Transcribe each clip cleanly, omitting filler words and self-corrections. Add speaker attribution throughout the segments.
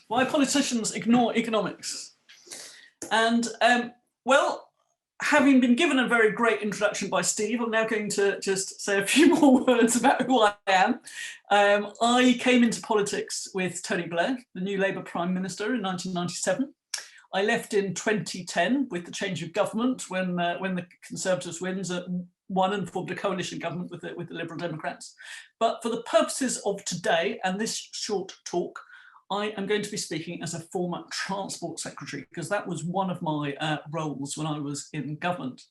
Speaker 1: Why politicians ignore economics. And well, having been given a very great introduction by Steve, I'm now going to just say a few more words about who I am. I came into politics with Tony Blair, the new Labour Prime Minister, in 1997. I left in 2010 with the change of government when the Conservatives won and formed a coalition government with the Liberal Democrats. But for the purposes of today and this short talk, I am going to be speaking as a former Transport Secretary, because that was one of my roles when I was in government.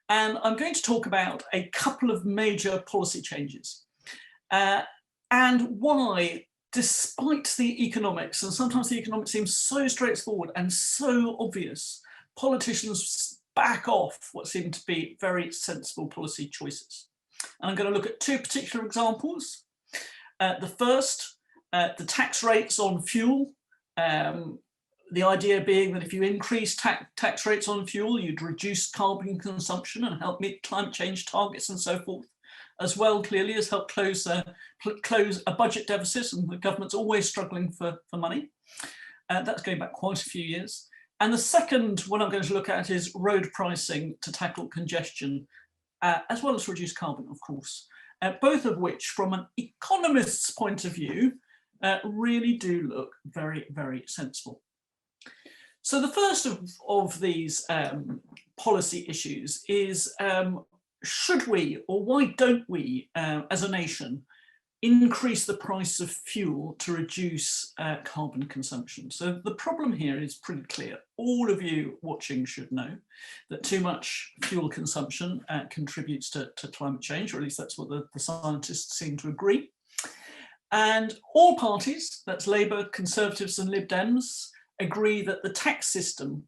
Speaker 1: And I'm going to talk about a couple of major policy changes and why, despite the economics, and sometimes the economics seems so straightforward and so obvious, politicians back off what seem to be very sensible policy choices. And I'm going to look at two particular examples. The first, the tax rates on fuel. The idea being that if you increase tax rates on fuel, you'd reduce carbon consumption and help meet climate change targets and so forth, as well clearly as help close a budget deficit, and the government's always struggling for money. That's going back quite a few years. And the second one I'm going to look at is road pricing to tackle congestion, as well as reduce carbon, of course, both of which, from an economist's point of view, really do look very, very sensible. So the first of these policy issues is, should we, or why don't we, as a nation, increase the price of fuel to reduce carbon consumption? So the problem here is pretty clear. All of you watching should know that too much fuel consumption contributes to climate change, or at least that's what the scientists seem to agree. And all parties, that's Labour, Conservatives and Lib Dems, agree that the tax system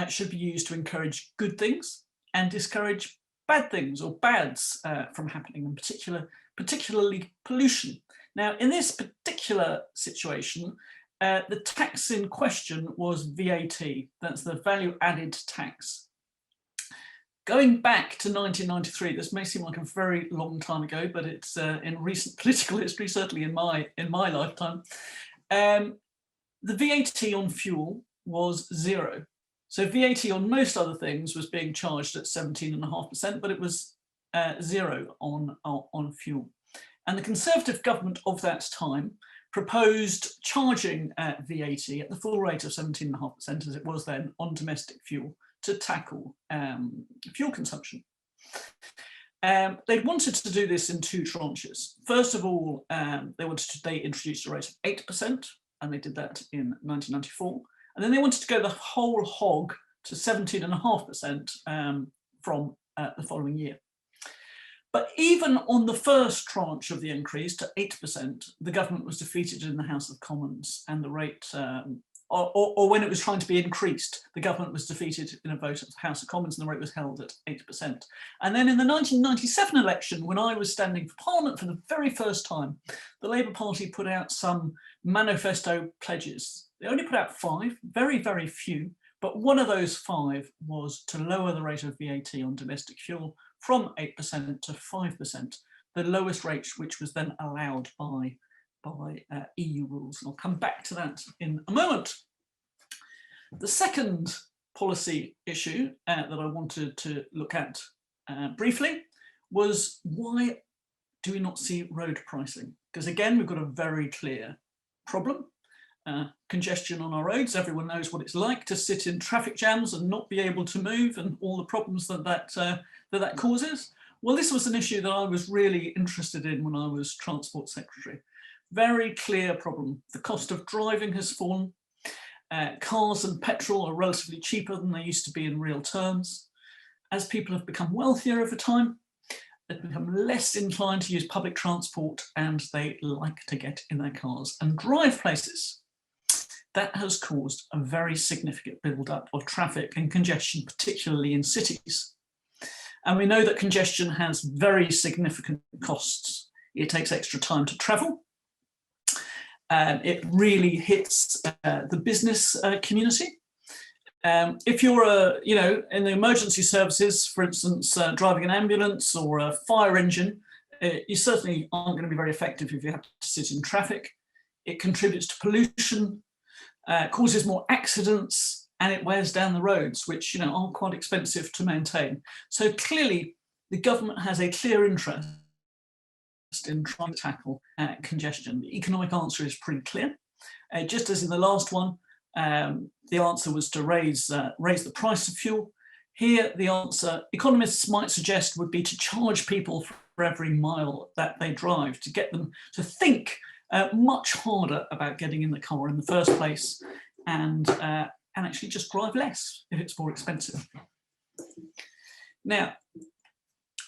Speaker 1: should be used to encourage good things and discourage bad things or bads from happening, in particularly pollution. Now, in this particular situation, the tax in question was VAT, that's the value added tax. Going back to 1993, this may seem like a very long time ago, but it's in recent political history, certainly in my lifetime, the VAT on fuel was zero. So VAT on most other things was being charged at 17.5%, but it was zero on fuel. And the Conservative government of that time proposed charging VAT at the full rate of 17.5%, as it was then, on domestic fuel to tackle fuel consumption. They wanted to do this in two tranches. First of all, they introduced a rate of 8%, and they did that in 1994. And then they wanted to go the whole hog to 17.5% from the following year. But even on the first tranche of the increase to 8%, the government was defeated in the House of Commons, and the rate, or when it was trying to be increased, the government was defeated in a vote at the House of Commons, and the rate was held at 8%. And then in the 1997 election, when I was standing for Parliament for the very first time, the Labour Party put out some manifesto pledges. They only put out 5, very, very few, but one of those 5 was to lower the rate of VAT on domestic fuel from 8% to 5%, the lowest rate which was then allowed by EU rules. And I'll come back to that in a moment. The second policy issue that I wanted to look at briefly was, why do we not see road pricing? Because again, we've got a very clear problem. Congestion on our roads. Everyone knows what it's like to sit in traffic jams and not be able to move, and all the problems that causes. Well, this was an issue that I was really interested in when I was Transport Secretary. Very clear problem. The cost of driving has fallen. Cars and petrol are relatively cheaper than they used to be in real terms. As people have become wealthier over time, they've become less inclined to use public transport, and they like to get in their cars and drive places. That has caused a very significant build-up of traffic and congestion, particularly in cities. And we know that congestion has very significant costs. It takes extra time to travel. It really hits the business community. If you're in the emergency services, for instance, driving an ambulance or a fire engine, you certainly aren't going to be very effective if you have to sit in traffic. It contributes to pollution. causes more accidents, and it wears down the roads, which are quite expensive to maintain. So clearly, the government has a clear interest in trying to tackle congestion. The economic answer is pretty clear. Just as in the last one, the answer was to raise the price of fuel. Here, the answer, economists might suggest, would be to charge people for every mile that they drive, to get them to think much harder about getting in the car in the first place, and actually just drive less if it's more expensive. Now,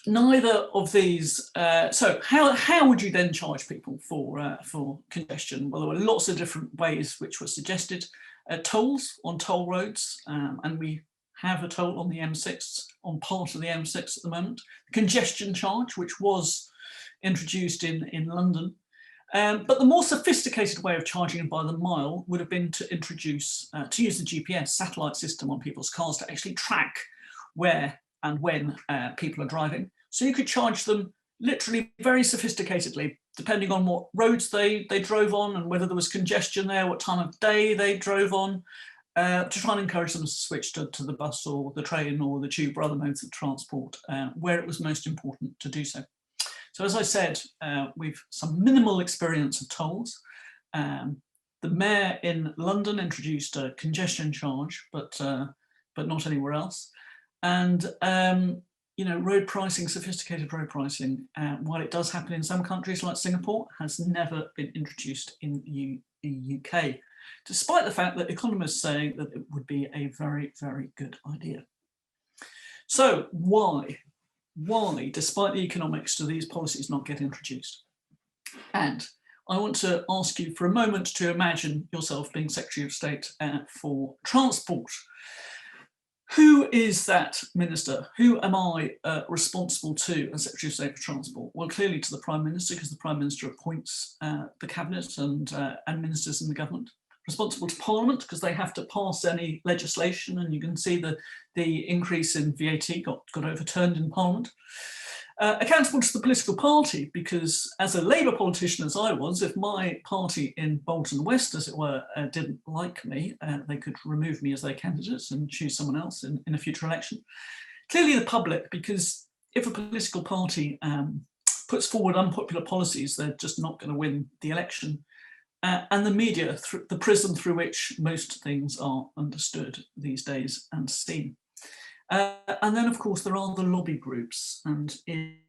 Speaker 1: neither of these. So how would you then charge people for congestion? Well, there were lots of different ways which were suggested. Tolls on toll roads, and we have a toll on the M6, on part of the M6 at the moment. Congestion charge, which was introduced in London. But the more sophisticated way of charging by the mile would have been to introduce, to use the GPS satellite system on people's cars to actually track where and when people are driving. So you could charge them literally very sophisticatedly, depending on what roads they drove on and whether there was congestion there, what time of day they drove on, to try and encourage them to switch to the bus or the train or the tube or other modes of transport, where it was most important to do so. So as I said, we've some minimal experience of tolls. The mayor in London introduced a congestion charge, but not anywhere else. And road pricing, sophisticated road pricing, while it does happen in some countries like Singapore, has never been introduced in the UK, despite the fact that economists say that it would be a very, very good idea. So why, despite the economics, do these policies not get introduced? And I want to ask you for a moment to imagine yourself being Secretary of State for Transport. Who is that minister? Who am I responsible to as Secretary of State for Transport? Well, clearly to the Prime Minister, because the Prime Minister appoints the Cabinet and ministers in the government. Responsible to Parliament, because they have to pass any legislation, and you can see the increase in VAT got overturned in Parliament. Accountable to the political party, because as a Labour politician as I was, if my party in Bolton West, as it were, didn't like me, they could remove me as their candidate and choose someone else in a future election. Clearly the public, because if a political party puts forward unpopular policies, they're just not going to win the election. And the media, the prism through which most things are understood these days and seen. And then, of course, there are the lobby groups, and in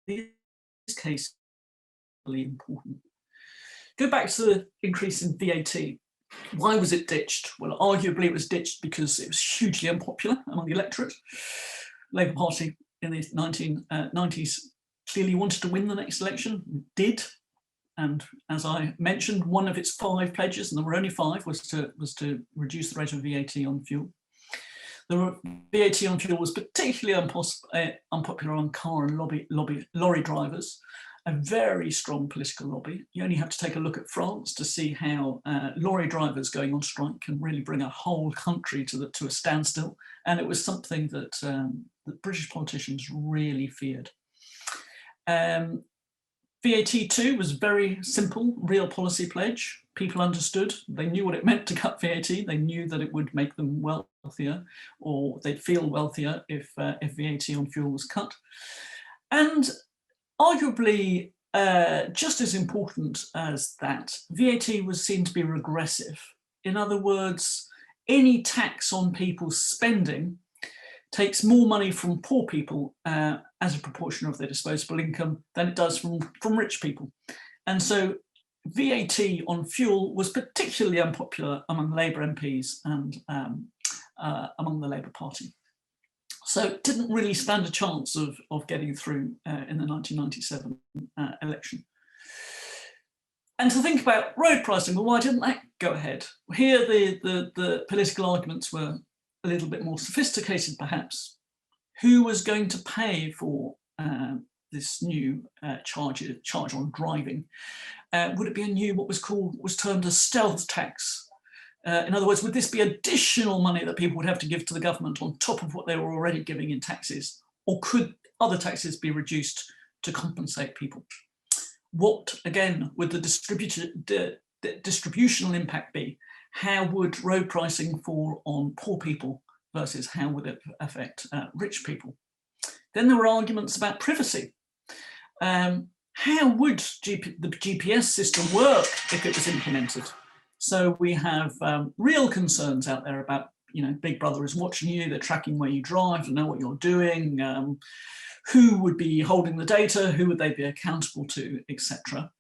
Speaker 1: these cases, really important. Go back to the increase in VAT. Why was it ditched? Well, arguably it was ditched because it was hugely unpopular among the electorate. Labour Party in the 1990s clearly wanted to win the next election, did. And as I mentioned, one of its 5 pledges, and there were only 5, was to reduce the rate of VAT on fuel. The VAT on fuel was particularly unpopular on car and lorry drivers, a very strong political lobby. You only have to take a look at France to see how lorry drivers going on strike can really bring a whole country to a standstill. And it was something that British politicians really feared. VAT too was very simple, real policy pledge. People understood, they knew what it meant to cut VAT. They knew that it would make them wealthier, or they'd feel wealthier if VAT on fuel was cut. And arguably, just as important as that, VAT was seen to be regressive. In other words, any tax on people's spending takes more money from poor people as a proportion of their disposable income than it does from rich people. And so VAT on fuel was particularly unpopular among Labour MPs and among the Labour Party. So it didn't really stand a chance of getting through in the 1997 election. And to think about road pricing, well, why didn't that go ahead? Here the political arguments were a little bit more sophisticated, perhaps. Who was going to pay for this new charge on driving? Would it be a new, what was termed a stealth tax? In other words, would this be additional money that people would have to give to the government on top of what they were already giving in taxes? Or could other taxes be reduced to compensate people? What, again, would the distributional impact be? How would road pricing fall on poor people versus how would it affect rich people? Then there were arguments about privacy. How would the GPS system work if it was implemented? So we have real concerns out there about, Big Brother is watching you, they're tracking where you drive, they know what you're doing, who would be holding the data, who would they be accountable to, etc.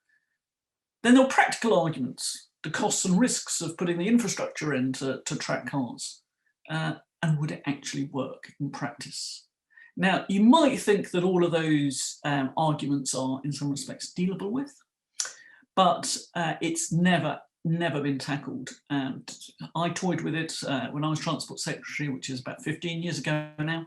Speaker 1: Then there are practical arguments, the costs and risks of putting the infrastructure in to track cars, and would it actually work in practice? Now, you might think that all of those arguments are in some respects dealable with, but it's never been tackled. And I toyed with it when I was Transport Secretary, which is about 15 years ago now.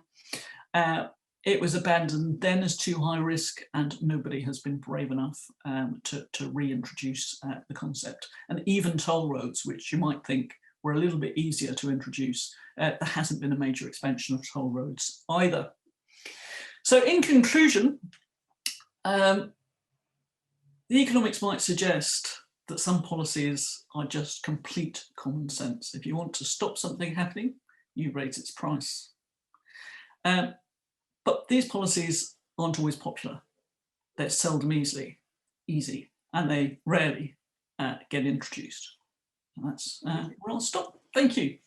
Speaker 1: It was abandoned then as too high risk, and nobody has been brave enough to reintroduce the concept. And even toll roads, which you might think were a little bit easier to introduce, there hasn't been a major expansion of toll roads either. So in conclusion, the economics might suggest that some policies are just complete common sense. If you want to stop something happening, you raise its price. But these policies aren't always popular. They're seldom easy, and they rarely get introduced. And that's where I'll stop. Thank you.